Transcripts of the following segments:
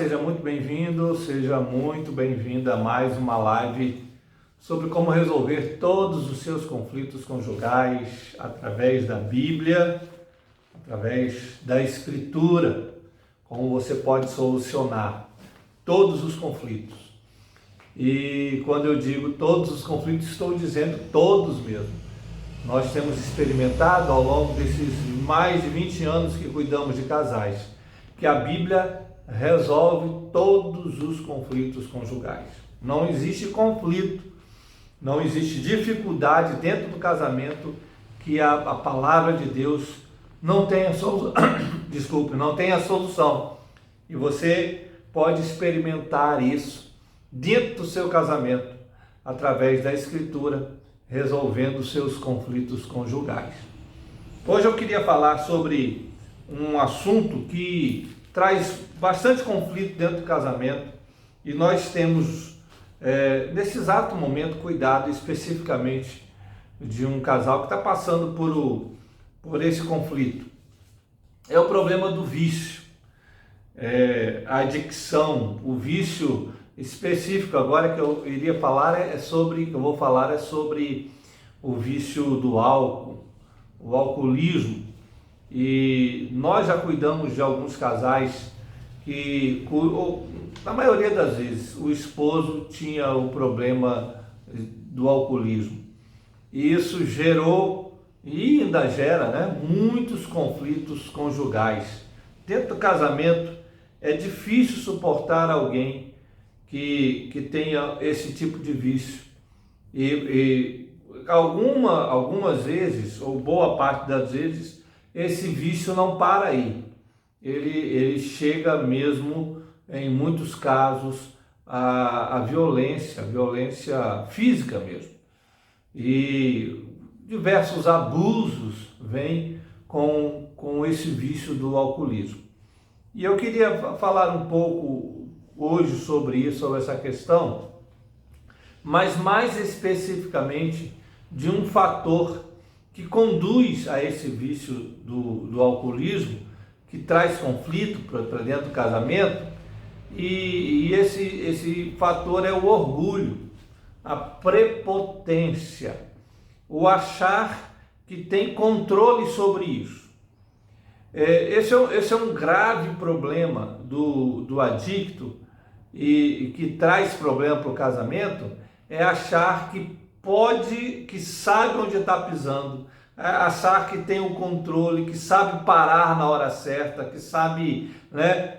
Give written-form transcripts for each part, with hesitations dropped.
seja muito bem-vindo, seja muito bem-vinda a mais uma live sobre como resolver todos os seus conflitos conjugais através da Bíblia, através da Escritura, como você pode solucionar todos os conflitos. E quando eu digo todos os conflitos, estou dizendo todos mesmo. Nós temos experimentado ao longo desses mais de 20 anos que cuidamos de casais, que a Bíblia resolve todos os conflitos conjugais. Não existe conflito, não existe dificuldade dentro do casamento que a palavra de Deus não tenha solução. Não tenha solução. E você pode experimentar isso dentro do seu casamento, através da Escritura, resolvendo seus conflitos conjugais. Hoje eu queria falar sobre um assunto que traz bastante conflito dentro do casamento e nós temos, nesse exato momento, cuidado especificamente de um casal que está passando por esse conflito. É o problema do vício, a adicção, o vício específico agora que eu iria falar é sobre o vício do álcool, o alcoolismo. E nós já cuidamos de alguns casais que, na maioria das vezes, o esposo tinha o problema do alcoolismo. E isso gerou, e ainda gera, muitos conflitos conjugais. Dentro do casamento, é difícil suportar alguém que tenha esse tipo de vício. E algumas vezes, ou boa parte das vezes, esse vício não para aí. Ele chega mesmo, em muitos casos, a violência física mesmo. E diversos abusos vêm com esse vício do alcoolismo. E eu queria falar um pouco hoje sobre essa questão, mas mais especificamente de um fator que conduz a esse vício do alcoolismo, que traz conflito para dentro do casamento, e esse fator é o orgulho, a prepotência, o achar que tem controle sobre isso. Esse é um grave problema do adicto e que traz problema para o casamento, é achar que sabe onde está pisando, achar que tem o controle, que sabe parar na hora certa, que sabe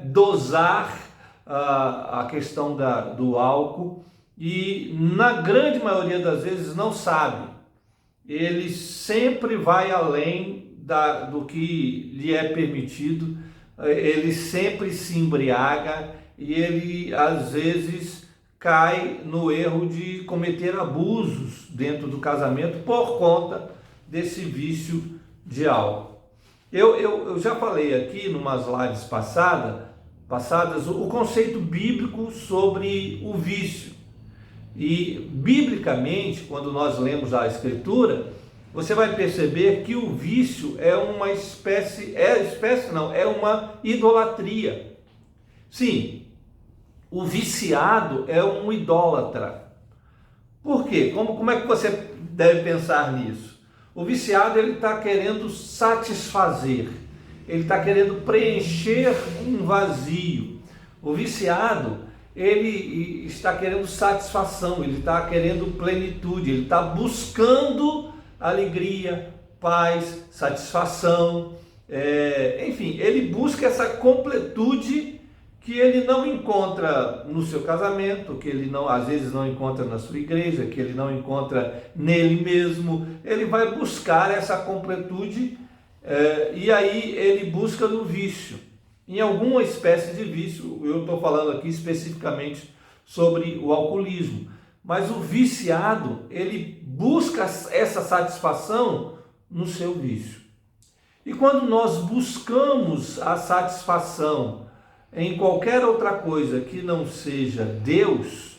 dosar a questão do álcool, e na grande maioria das vezes não sabe. Ele sempre vai além do que lhe é permitido, ele sempre se embriaga e ele às vezes cai no erro de cometer abusos dentro do casamento por conta desse vício de álcool. Eu já falei aqui, em umas lives passadas, o conceito bíblico sobre o vício. E, biblicamente, quando nós lemos a Escritura, você vai perceber que o vício é uma é uma idolatria. Sim, o viciado é um idólatra. Por quê? Como é que você deve pensar nisso? O viciado, ele está querendo satisfazer, ele está querendo preencher um vazio. O viciado, ele está querendo satisfação, ele está querendo plenitude, ele está buscando alegria, paz, satisfação, enfim, ele busca essa completude que ele não encontra no seu casamento, que ele às vezes não encontra na sua igreja, que ele não encontra nele mesmo. Ele vai buscar essa completude e aí ele busca no vício, em alguma espécie de vício. Eu estou falando aqui especificamente sobre o alcoolismo, mas o viciado, ele busca essa satisfação no seu vício. E quando nós buscamos a satisfação em qualquer outra coisa que não seja Deus,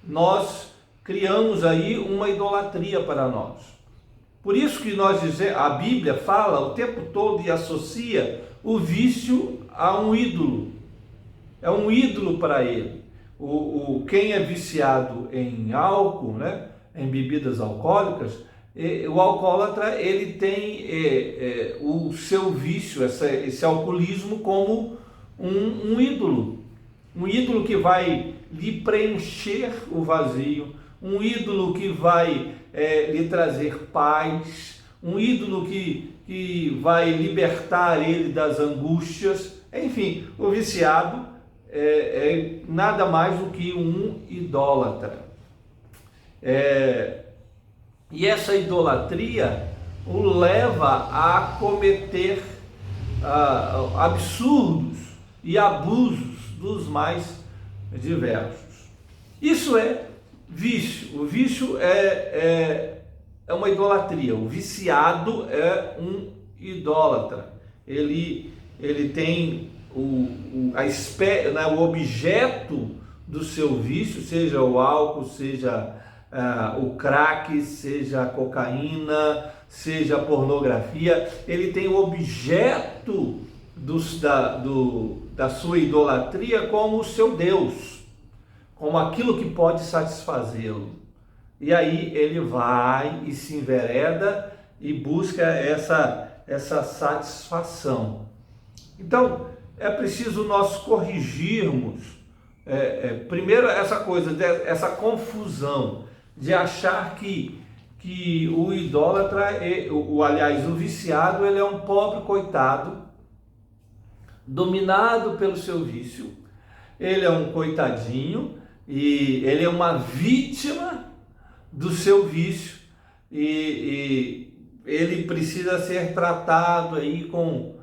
nós criamos aí uma idolatria para nós. Por isso que a Bíblia fala o tempo todo e associa o vício a um ídolo. é um ídolo para ele. Quem é viciado em álcool, né, em bebidas alcoólicas, o alcoólatra ele tem o seu vício, esse alcoolismo como um ídolo que vai lhe preencher o vazio, um ídolo que vai lhe trazer paz, um ídolo que vai libertar ele das angústias. Enfim, o viciado é nada mais do que um idólatra. E essa idolatria o leva a cometer absurdos e abusos dos mais diversos. Isso é vício. O vício é uma idolatria. O viciado é um idólatra. Ele tem o objeto do seu vício, seja o álcool, seja o crack, seja a cocaína, seja a pornografia. Ele tem o objeto da sua idolatria como o seu Deus, como aquilo que pode satisfazê-lo. E aí ele vai e se envereda e busca essa satisfação. Então, é preciso nós corrigirmos, primeiro, essa confusão de achar que o idólatra, o viciado, ele é um pobre coitado, dominado pelo seu vício. Ele é um coitadinho e ele é uma vítima do seu vício, e ele precisa ser tratado aí com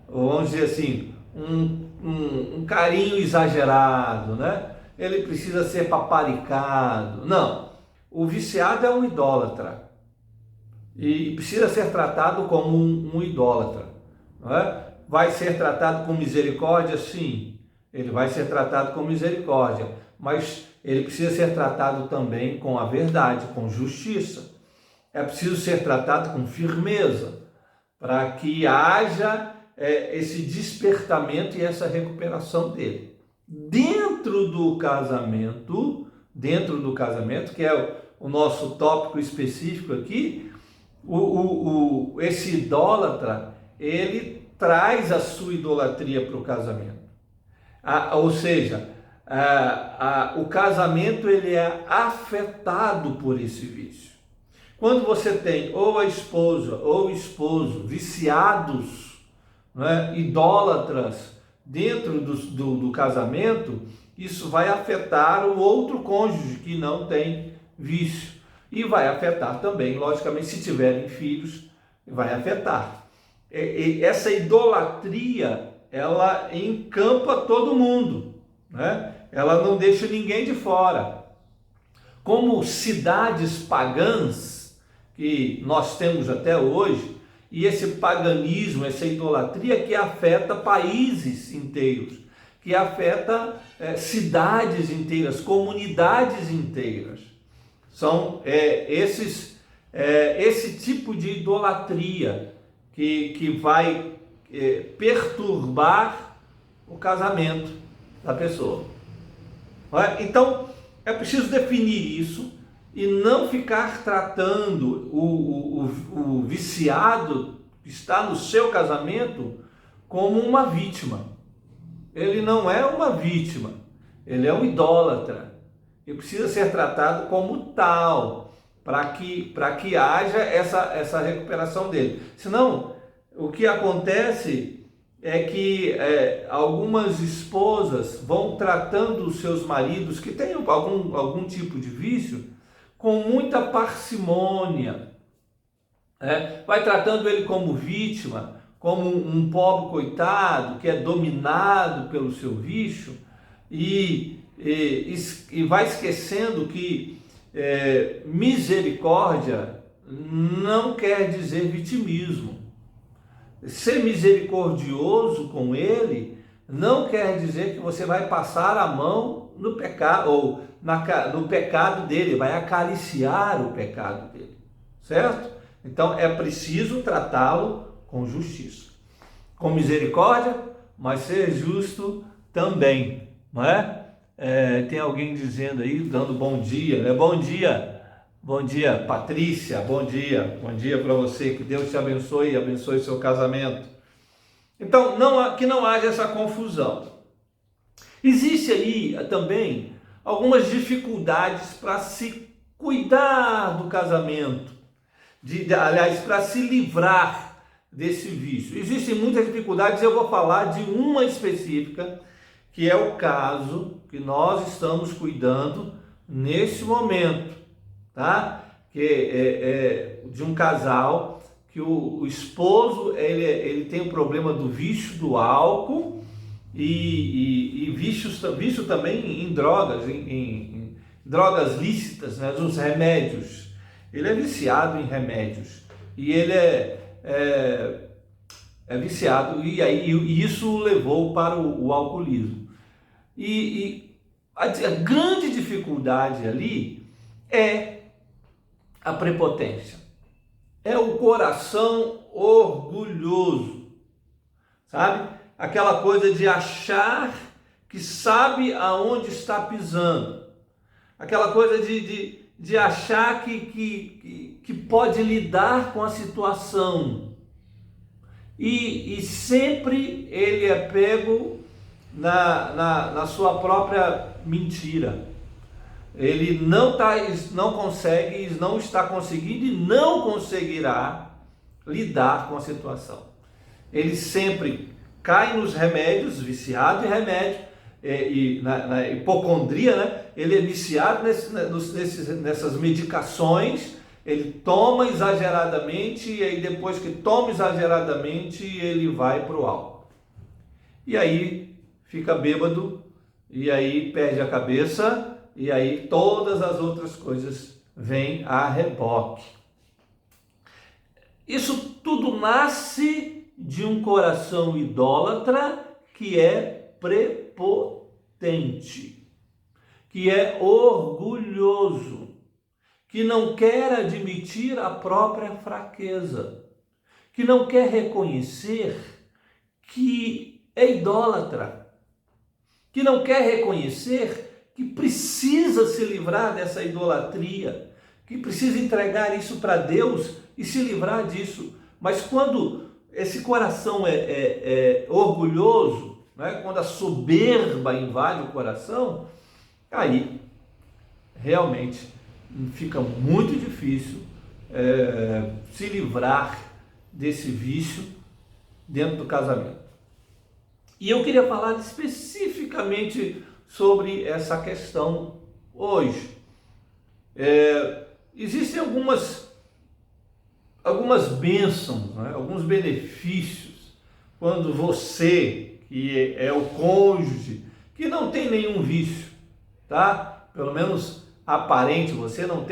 vamos dizer assim, um carinho exagerado, né? Ele precisa ser paparicado. Não, o viciado é um idólatra e precisa ser tratado como um idólatra, não é? Vai ser tratado com misericórdia? Sim, ele vai ser tratado com misericórdia, mas ele precisa ser tratado também com a verdade, com justiça. É preciso ser tratado com firmeza, para que haja esse despertamento e essa recuperação dele. Dentro do casamento, que é o nosso tópico específico aqui, esse idólatra, ele traz a sua idolatria para o casamento. Ou seja, o casamento ele é afetado por esse vício. Quando você tem ou a esposa ou o esposo viciados, né, idólatras dentro do casamento, isso vai afetar o outro cônjuge que não tem vício. E vai afetar também, logicamente, se tiverem filhos, vai afetar. Essa idolatria, ela encampa todo mundo, né? Ela não deixa ninguém de fora. Como cidades pagãs que nós temos até hoje, e esse paganismo, essa idolatria que afeta países inteiros, que afeta cidades inteiras, comunidades inteiras. São esse tipo de idolatria que vai perturbar o casamento da pessoa. Então, é preciso definir isso e não ficar tratando o viciado que está no seu casamento como uma vítima. Ele não é uma vítima, ele é um idólatra. E precisa ser tratado como tal, para que haja essa recuperação dele. Senão, o que acontece é que algumas esposas vão tratando os seus maridos que têm algum tipo de vício com muita parcimônia. Vai tratando ele como vítima, como um pobre coitado que é dominado pelo seu vício, e vai esquecendo que misericórdia não quer dizer vitimismo. Ser misericordioso com ele não quer dizer que você vai passar a mão no pecado ou no pecado dele, vai acariciar o pecado dele, certo? Então é preciso tratá-lo com justiça, com misericórdia, mas ser justo também, não é? Tem alguém dizendo aí, dando bom dia, né? Bom dia, Patrícia, bom dia para você, que Deus te abençoe e abençoe seu casamento. Então, que não haja essa confusão. Existe aí também algumas dificuldades para se cuidar do casamento, aliás, para se livrar desse vício. Existem muitas dificuldades, eu vou falar de uma específica, que é o caso que nós estamos cuidando nesse momento, tá? Que é de um casal que o esposo ele tem o problema do vício do álcool e vício também em drogas, em drogas lícitas, né? Os remédios. Ele é viciado em remédios e ele é viciado e isso o levou para o alcoolismo. E a grande dificuldade ali é a prepotência, é o coração orgulhoso, sabe? Aquela coisa de achar que sabe aonde está pisando, aquela coisa de achar que pode lidar com a situação e sempre ele é pego na sua própria mentira. Ele não consegue, não está conseguindo e não conseguirá lidar com a situação. Ele sempre cai nos remédios, viciado em remédio, e na hipocondria, né? Ele é viciado nessas medicações, ele toma exageradamente e aí depois que toma exageradamente ele vai para o álcool. E aí fica bêbado, e aí perde a cabeça, e aí todas as outras coisas vêm a reboque. Isso tudo nasce de um coração idólatra que é prepotente, que é orgulhoso, que não quer admitir a própria fraqueza, que não quer reconhecer que é idólatra, que não quer reconhecer que precisa se livrar dessa idolatria, que precisa entregar isso para Deus e se livrar disso. Mas quando esse coração é orgulhoso, né? Quando a soberba invade o coração, aí realmente fica muito difícil se livrar desse vício dentro do casamento. E eu queria falar especificamente sobre essa questão hoje. Existem algumas bênçãos, né? Alguns benefícios quando você, que é o cônjuge, que não tem nenhum vício, tá? Pelo menos aparente, você não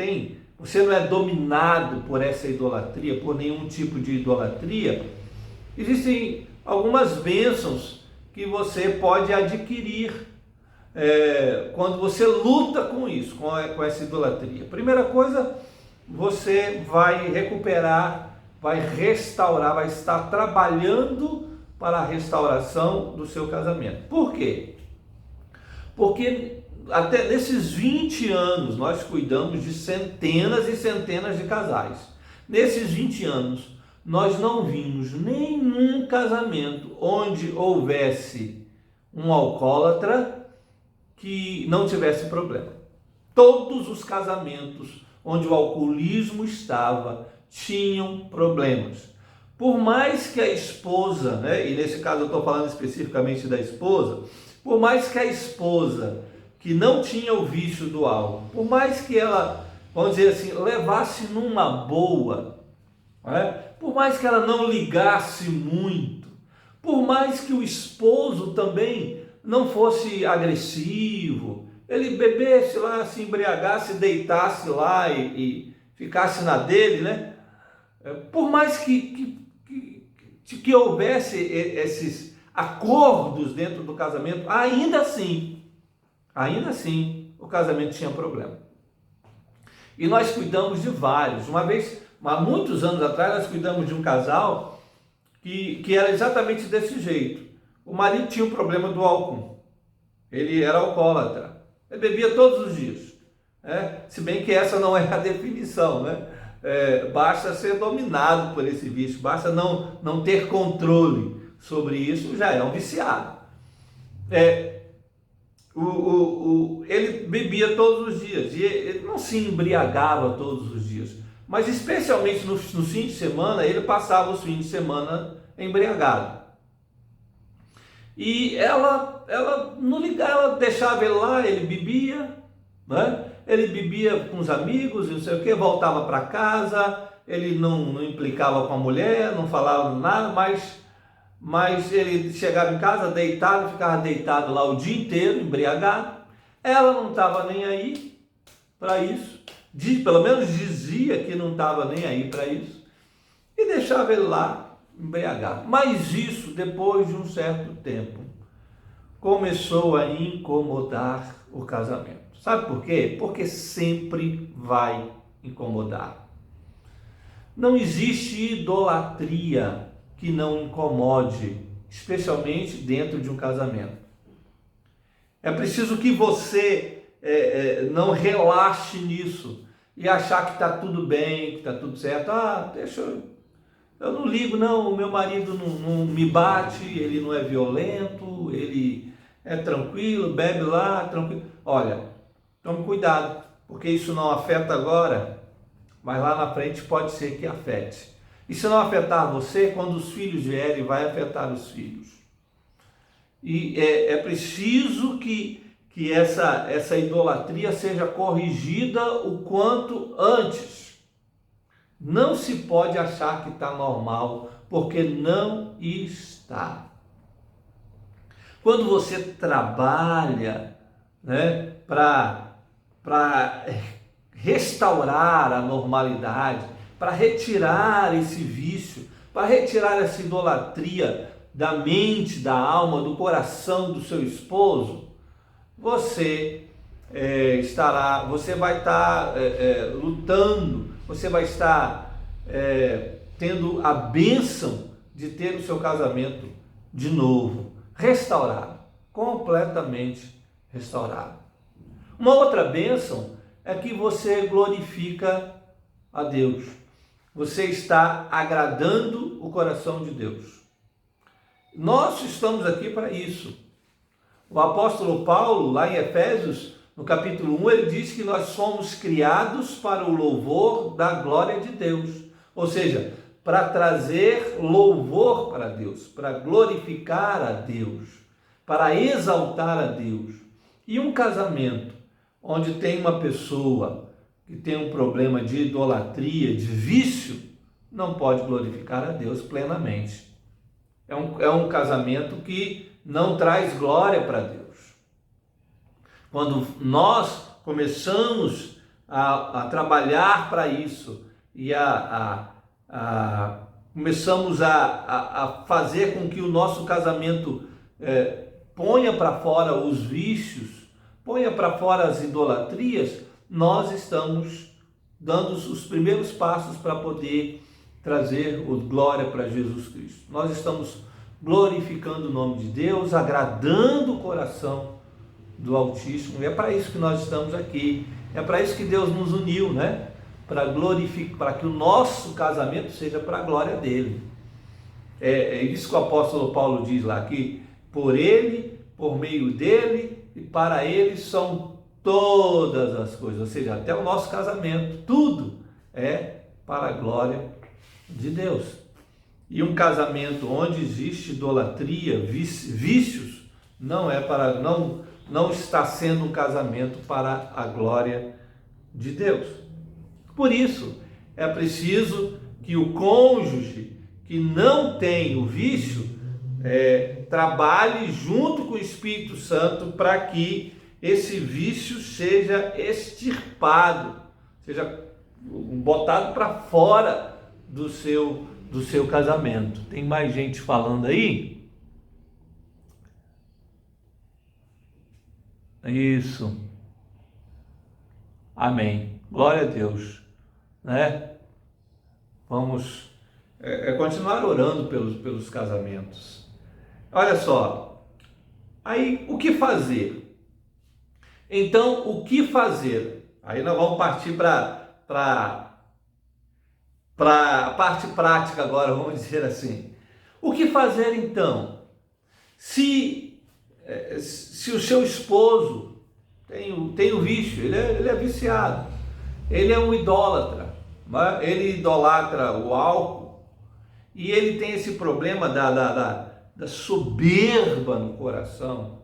é dominado por essa idolatria, por nenhum tipo de idolatria. Existem algumas bênçãos que você pode adquirir quando você luta com isso, com essa idolatria. Primeira coisa, você vai recuperar, vai restaurar, vai estar trabalhando para a restauração do seu casamento. Por quê? Porque até nesses 20 anos nós cuidamos de centenas e centenas de casais. Nesses 20 anos nós não vimos nenhum casamento onde houvesse um alcoólatra que não tivesse problema. Todos os casamentos onde o alcoolismo estava tinham problemas. Por mais que a esposa, né, e nesse caso eu estou falando especificamente da esposa, por mais que a esposa que não tinha o vício do álcool, por mais que ela, vamos dizer assim, levasse numa boa, né, por mais que ela não ligasse muito, por mais que o esposo também não fosse agressivo, ele bebesse lá, se embriagasse, deitasse lá e ficasse na dele, né? Por mais que houvesse esses acordos dentro do casamento, ainda assim, o casamento tinha problema. E nós cuidamos de vários. Uma vez, há muitos anos atrás, nós cuidamos de um casal que era exatamente desse jeito. O marido tinha um problema do álcool, Ele era alcoólatra. Ele bebia todos os dias. Se bem que essa não é a definição, né? Basta ser dominado por esse vício, basta não ter controle sobre isso, já é um viciado. Ele bebia todos os dias e ele não se embriagava todos os dias, mas especialmente nos fins de semana, ele passava os fins de semana embriagado. E ela não ligava, ela deixava ele lá, ele bebia, né? Ele bebia com os amigos, não sei o que, voltava para casa, ele não implicava com a mulher, não falava nada, mas ele chegava em casa deitado, ficava deitado lá o dia inteiro, embriagado. Ela não estava nem aí para isso, pelo menos dizia que não estava nem aí para isso, e deixava ele lá embriagado. Mas isso, depois de um certo tempo, começou a incomodar o casamento. Sabe por quê? Porque sempre vai incomodar. Não existe idolatria que não incomode, especialmente dentro de um casamento. É preciso que você não relaxe nisso e achar que está tudo bem, que está tudo certo. Eu não ligo não, o meu marido não me bate, ele não é violento, ele é tranquilo, bebe lá, tranquilo. Olha, tome cuidado, porque isso não afeta agora, mas lá na frente pode ser que afete. E se não afetar você, quando os filhos vierem, vai afetar os filhos. E é preciso que essa idolatria seja corrigida o quanto antes. Não se pode achar que está normal, porque não está. Quando você trabalha, né, para restaurar a normalidade, para retirar esse vício, para retirar essa idolatria da mente, da alma, do coração do seu esposo, você vai estar lutando, você vai estar tendo a bênção de ter o seu casamento de novo, restaurado, completamente restaurado. Uma outra bênção é que você glorifica a Deus. Você está agradando o coração de Deus. Nós estamos aqui para isso. O apóstolo Paulo, lá em Efésios, no capítulo 1, ele diz que nós somos criados para o louvor da glória de Deus. Ou seja, para trazer louvor para Deus, para glorificar a Deus, para exaltar a Deus. E um casamento onde tem uma pessoa que tem um problema de idolatria, de vício, não pode glorificar a Deus plenamente. É um casamento que não traz glória para Deus. Quando nós começamos a trabalhar para isso e começamos a fazer com que o nosso casamento ponha para fora os vícios, ponha para fora as idolatrias, nós estamos dando os primeiros passos para poder trazer glória para Jesus Cristo. Nós estamos glorificando o nome de Deus, agradando o coração do Altíssimo, e é para isso que nós estamos aqui, é para isso que Deus nos uniu, né? Para glorificar, para que o nosso casamento seja para a glória dele. É isso que o apóstolo Paulo diz lá, que por ele, por meio dele e para ele são todas as coisas, ou seja, até o nosso casamento, tudo é para a glória de Deus. E um casamento onde existe idolatria, vícios, não está sendo um casamento para a glória de Deus. Por isso, é preciso que o cônjuge que não tem o vício trabalhe junto com o Espírito Santo para que esse vício seja extirpado, seja botado para fora do seu casamento. Tem mais gente falando aí? Isso. Amém. Glória a Deus. Né? Vamos continuar orando pelos casamentos. Olha só, aí o que fazer? Então, o que fazer? Aí nós vamos partir para a parte prática agora, vamos dizer assim. O que fazer então? Se o seu esposo tem o vício, ele é viciado, ele é um idólatra, ele idolatra o álcool e ele tem esse problema da soberba no coração,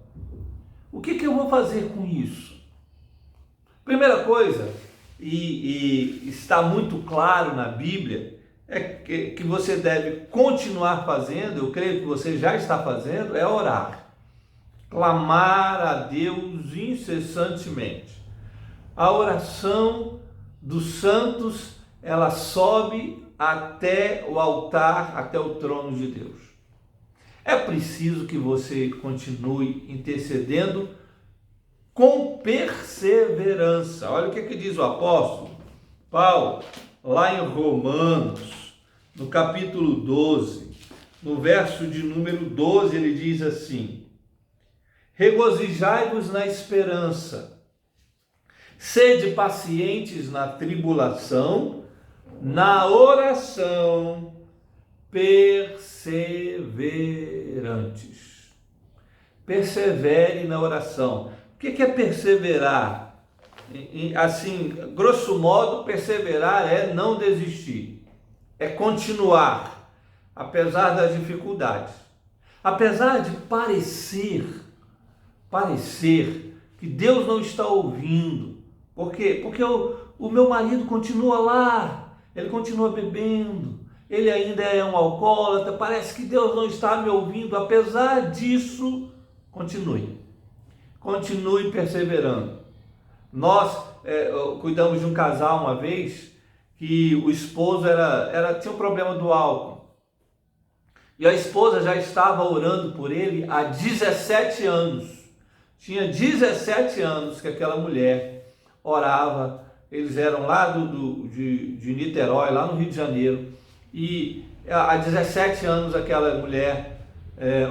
o que eu vou fazer com isso? Primeira coisa, e está muito claro na Bíblia, é que você deve continuar fazendo, eu creio que você já está fazendo, é orar. Clamar a Deus incessantemente. A oração dos santos, ela sobe até o altar, até o trono de Deus. É preciso que você continue intercedendo com perseverança. Olha o que diz o apóstolo Paulo, lá em Romanos, no capítulo 12, no verso de número 12, ele diz assim: regozijai-vos na esperança, sede pacientes na tribulação, na oração perseverantes. Persevere na oração. O que é perseverar? Assim, grosso modo, perseverar é não desistir, é continuar, apesar das dificuldades. Apesar de parecer que Deus não está ouvindo. Por quê? Porque o meu marido continua lá, ele continua bebendo, ele ainda é um alcoólatra, parece que Deus não está me ouvindo. Apesar disso, continue perseverando. Nós cuidamos de um casal uma vez que o esposo tinha um problema do álcool. E a esposa já estava orando por ele há 17 anos. Tinha 17 anos que aquela mulher orava. Eles eram lá de Niterói, lá no Rio de Janeiro. E há 17 anos aquela mulher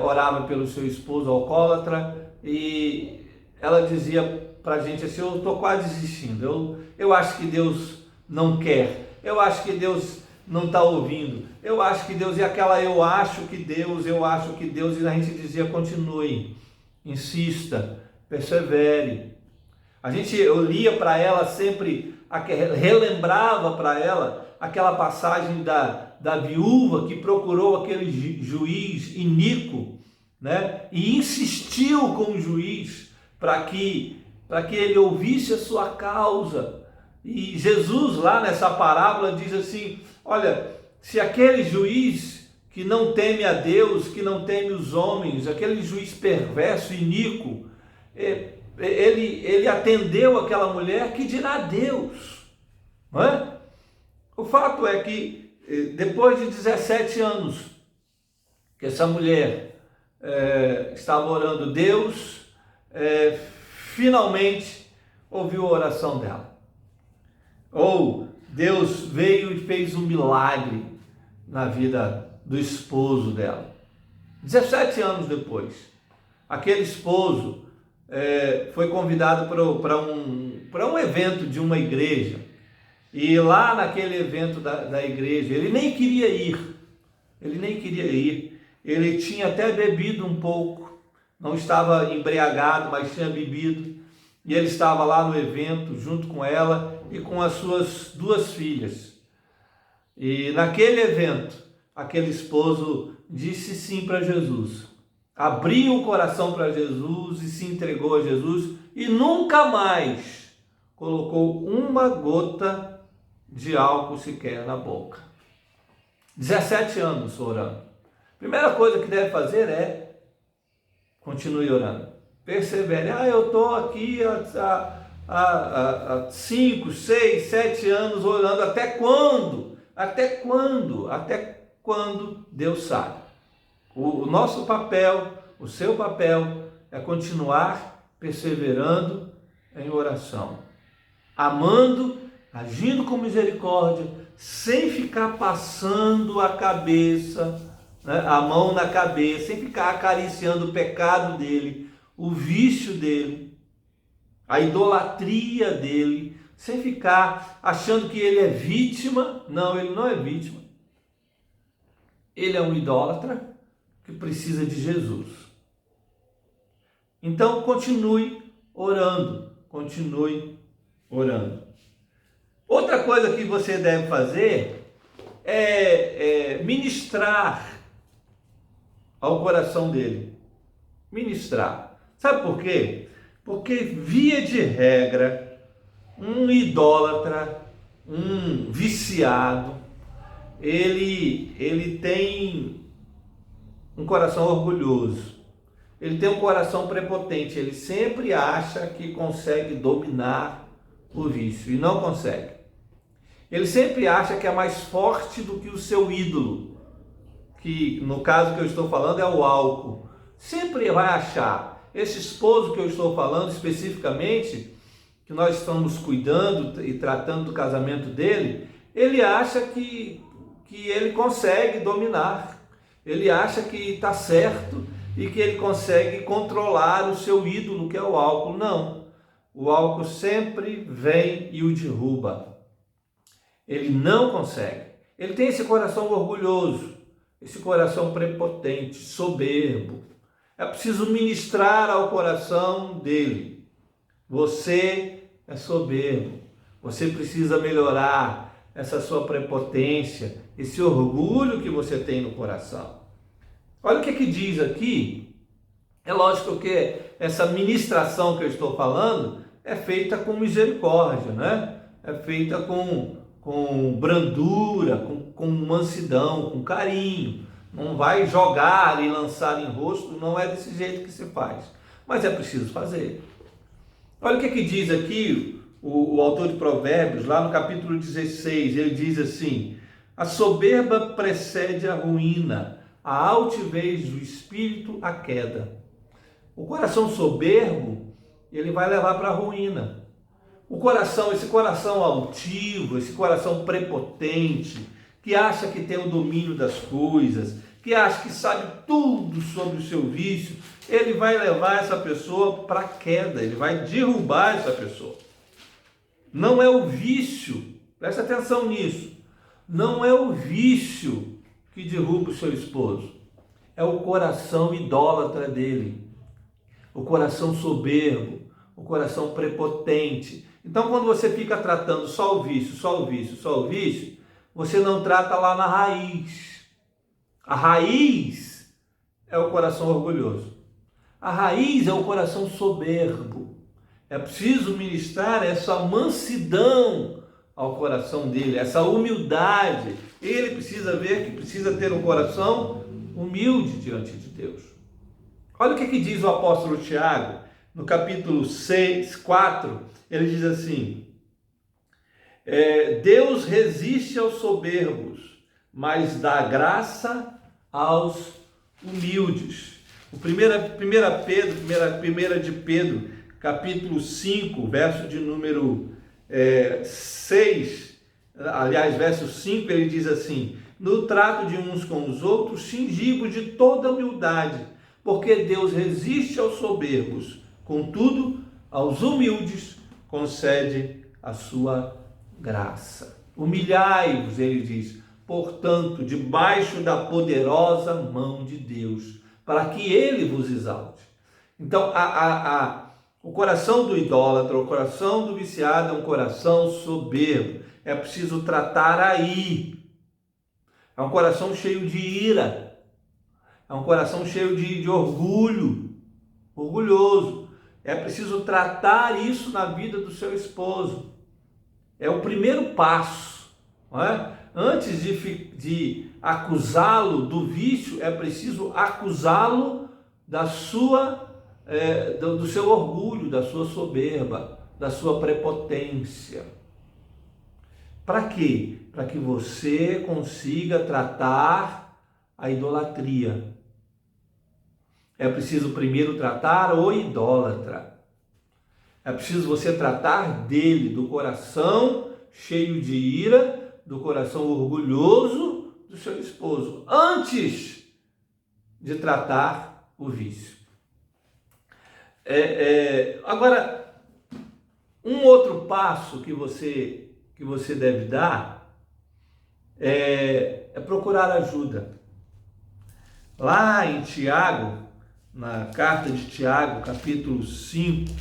orava pelo seu esposo alcoólatra. E ela dizia para a gente assim: eu estou quase desistindo. Eu acho que Deus não quer. Eu acho que Deus não está ouvindo. Eu acho que Deus, e aquela eu acho que Deus, e a gente dizia: continue, insista, persevere. Eu lia para ela sempre, relembrava para ela aquela passagem da viúva que procurou aquele juiz iníquo, né? E insistiu com o juiz para que ele ouvisse a sua causa. E Jesus, lá nessa parábola, diz assim: olha, se aquele juiz que não teme a Deus, que não teme os homens, aquele juiz perverso, iníquo, ele atendeu aquela mulher, que dirá Deus? Não é? O fato é que depois de 17 anos que essa mulher estava orando, Deus finalmente ouviu a oração dela. Ou Deus veio e fez um milagre na vida do esposo dela. 17 anos depois, aquele esposo foi convidado para um evento de uma igreja. E lá naquele evento da igreja, ele nem queria ir. Ele tinha até bebido um pouco, não estava embriagado, mas tinha bebido. E ele estava lá no evento junto com ela e com as suas 2 filhas. E naquele evento, aquele esposo disse sim para Jesus. Abriu o coração para Jesus e se entregou a Jesus e nunca mais colocou uma gota de álcool sequer na boca. 17 anos orando. Primeira coisa que deve fazer é continue orando. Persevere. Eu estou aqui há 5, 6, 7 anos orando. Até quando? Até quando Deus sabe. O nosso papel, o seu papel é continuar perseverando em oração, amando, agindo com misericórdia, sem ficar passando a cabeça, né, a mão na cabeça, sem ficar acariciando o pecado dele, o vício dele. a idolatria dele, sem ficar achando que ele é vítima. Não, ele não é vítima. Ele é um idólatra que precisa de Jesus. Então, continue orando, continue orando. Outra coisa que você deve fazer é ministrar ao coração dele. Ministrar. Sabe por quê? Porque, via de regra, um idólatra, um viciado, ele tem um coração orgulhoso, ele tem um coração prepotente, ele sempre acha que consegue dominar o vício e não consegue. Ele sempre acha que é mais forte do que o seu ídolo, que no caso que eu estou falando é o álcool. Sempre vai achar. Esse esposo que eu estou falando especificamente, que nós estamos cuidando e tratando do casamento dele, ele acha que ele consegue dominar, ele acha que está certo e que ele consegue controlar o seu ídolo, que é o álcool. Não, o álcool sempre vem e o derruba. Ele não consegue. Ele tem esse coração orgulhoso, esse coração prepotente, soberbo. É preciso ministrar ao coração dele. Você é soberbo. Você precisa melhorar essa sua prepotência, esse orgulho que você tem no coração. Olha o que diz aqui. É lógico que essa ministração que eu estou falando é feita com misericórdia, né? É feita com brandura, com mansidão, com carinho. Não vai jogar e lançar em rosto, não é desse jeito que se faz. Mas é preciso fazer. Olha o que diz aqui o autor de Provérbios, lá no capítulo 16, ele diz assim: a soberba precede a ruína, a altivez do espírito a queda. O coração soberbo, ele vai levar para a ruína. Esse coração altivo, esse coração prepotente, que acha que tem o domínio das coisas, que acha que sabe tudo sobre o seu vício, ele vai levar essa pessoa para a queda, ele vai derrubar essa pessoa. Não é o vício, presta atenção nisso, não é o vício que derruba o seu esposo, é o coração idólatra dele, o coração soberbo, o coração prepotente. Então, quando você fica tratando só o vício, você não trata lá na raiz. A raiz é o coração orgulhoso. A raiz é o coração soberbo. É preciso ministrar essa mansidão ao coração dele, essa humildade. Ele precisa ver que precisa ter um coração humilde diante de Deus. Olha o que diz o apóstolo Tiago, no capítulo 4, ele diz assim: Deus resiste aos soberbos, mas dá graça aos humildes. O 1 de Pedro, capítulo 5, verso de número 6, aliás, verso 5, ele diz assim: no trato de uns com os outros, cingivos de toda humildade, porque Deus resiste aos soberbos, contudo, aos humildes concede a sua graça. Humilhai-vos, ele diz, portanto, debaixo da poderosa mão de Deus, para que ele vos exalte. Então, o coração do idólatra, o coração do viciado é um coração soberbo. É preciso tratar aí. É um coração cheio de ira. É um coração cheio de orgulho, orgulhoso. É preciso tratar isso na vida do seu esposo. É o primeiro passo, não é? Antes de acusá-lo do vício, é preciso acusá-lo do seu orgulho, da sua soberba, da sua prepotência. Para quê? Para que você consiga tratar a idolatria. É preciso primeiro tratar o idólatra. É preciso você tratar dele, do coração cheio de ira, do coração orgulhoso do seu esposo, antes de tratar o vício. Agora, Um outro passo que você deve dar é procurar ajuda. Lá em Tiago, na carta de Tiago, capítulo 5,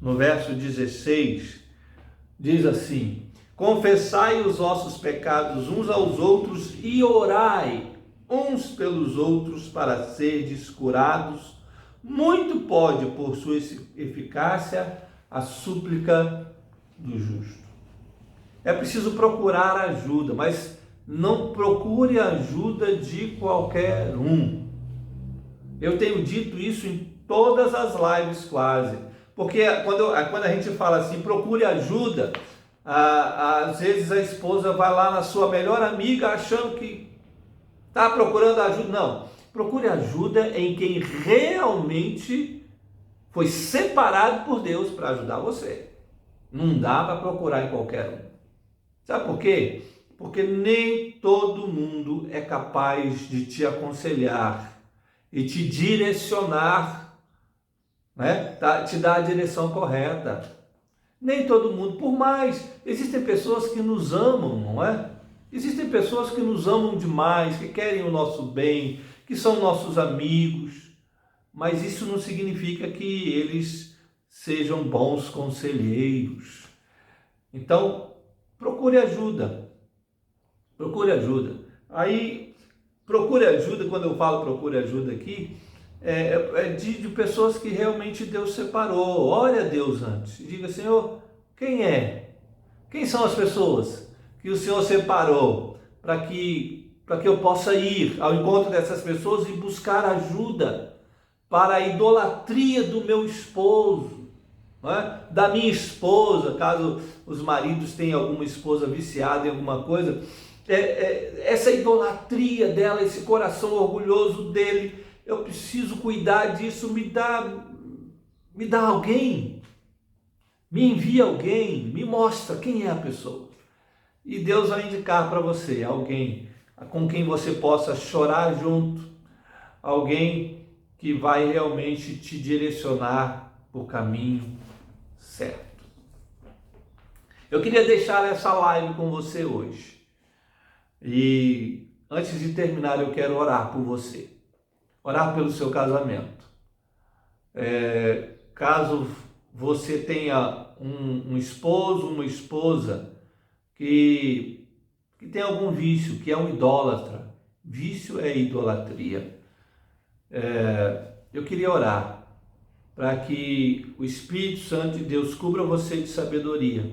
no verso 16, diz assim: confessai os vossos pecados uns aos outros e orai uns pelos outros para serdes curados. Muito pode, por sua eficácia, a súplica do justo. É preciso procurar ajuda, mas não procure ajuda de qualquer um. Eu tenho dito isso em todas as lives quase, porque quando a gente fala assim, procure ajuda, às vezes a esposa vai lá na sua melhor amiga achando que está procurando ajuda. Não, procure ajuda em quem realmente foi separado por Deus para ajudar você. Não dá para procurar em qualquer um. Sabe por quê? Porque nem todo mundo é capaz de te aconselhar e te direcionar, né? Te dar a direção correta. Nem todo mundo, por mais, existem pessoas que nos amam, não é? Existem pessoas que nos amam demais, que querem o nosso bem, que são nossos amigos, mas isso não significa que eles sejam bons conselheiros. Então, procure ajuda. Procure ajuda. Aí, procure ajuda, quando eu falo procure ajuda aqui, de pessoas que realmente Deus separou. Ore a Deus antes. Diga, Senhor, quem é? Quem são as pessoas que o Senhor separou para que eu possa ir ao encontro dessas pessoas e buscar ajuda para a idolatria do meu esposo, não é? Da minha esposa, caso os maridos tenham alguma esposa viciada em alguma coisa, essa idolatria dela, esse coração orgulhoso dele, eu preciso cuidar disso. Me dá alguém, me envia alguém, me mostra quem é a pessoa. E Deus vai indicar para você alguém com quem você possa chorar junto, alguém que vai realmente te direcionar para o caminho certo. Eu queria deixar essa live com você hoje. E antes de terminar, eu quero orar por você. Orar pelo seu casamento. Caso você tenha um esposo, uma esposa que tem algum vício, que é um idólatra. Vício é idolatria. Eu queria orar para que o Espírito Santo de Deus cubra você de sabedoria,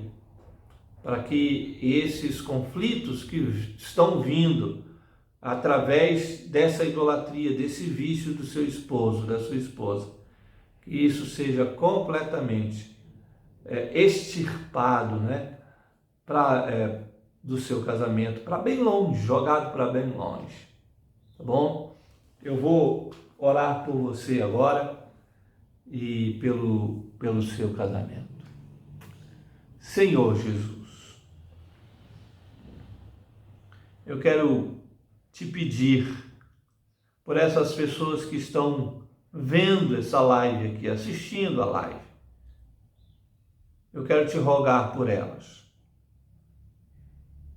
para que esses conflitos que estão vindo através dessa idolatria, desse vício do seu esposo, da sua esposa, que isso seja completamente extirpado, né, do seu casamento, para bem longe, jogado para bem longe, tá bom? Eu vou orar por você agora e pelo seu casamento. Senhor Jesus, eu quero te pedir por essas pessoas que estão vendo essa live aqui, assistindo a live. Eu quero te rogar por elas.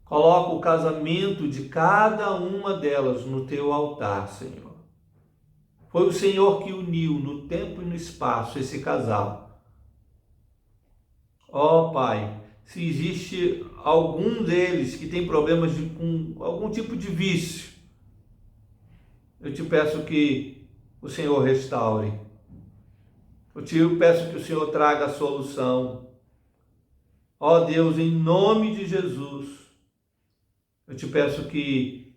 Coloca o casamento de cada uma delas no teu altar, Senhor. Foi o Senhor que uniu no tempo e no espaço esse casal. Ó Pai, se existe algum deles que tem problemas com algum tipo de vício, eu te peço que o Senhor restaure. Eu te peço que o Senhor traga a solução. Ó Deus, em nome de Jesus, eu te peço que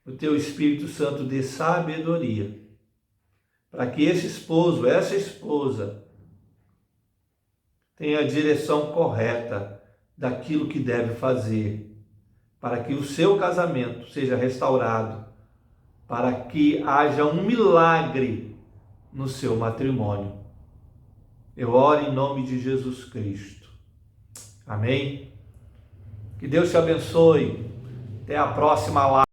o teu Espírito Santo dê sabedoria para que esse esposo, essa esposa, tenha a direção correta daquilo que deve fazer, para que o seu casamento seja restaurado, para que haja um milagre no seu matrimônio. Eu oro em nome de Jesus Cristo. Amém? Que Deus te abençoe. Até a próxima live.